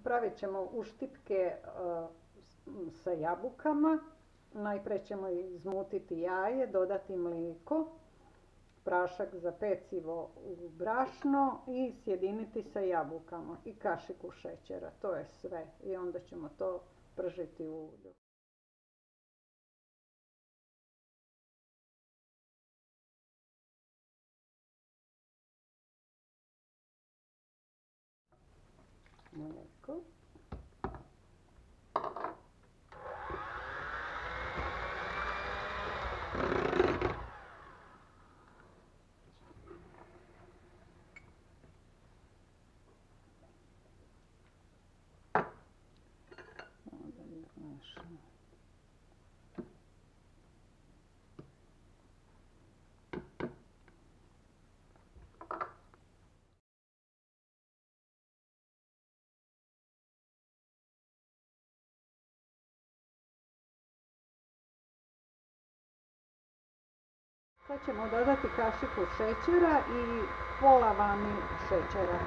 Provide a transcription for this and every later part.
Pravit ćemo uštipke sa jabukama. Najprije ćemo izmutiti jaje, dodati mlijeko, prašak za pecivo u brašno i sjediniti sa jabukama i kašiku šećera. To je sve i onda ćemo to pržiti u ulju. Mlijeko. Sad ćemo dodati kašiku šećera i pola vani šećera.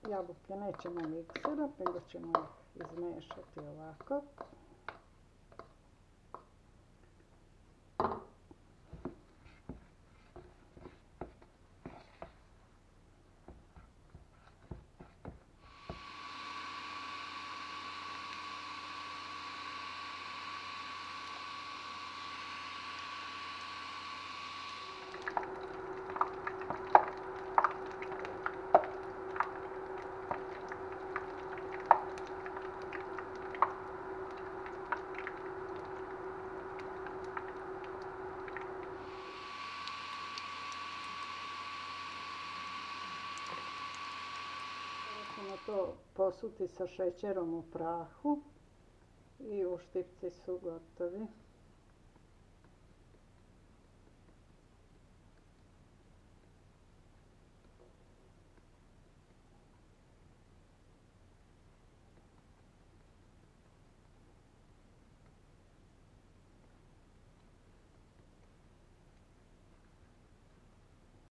Jabuke nećemo mikserat, nego ćemo ih izmiješati ovako. Ćemo to posuti sa šećerom u prahu i uštipci su gotovi.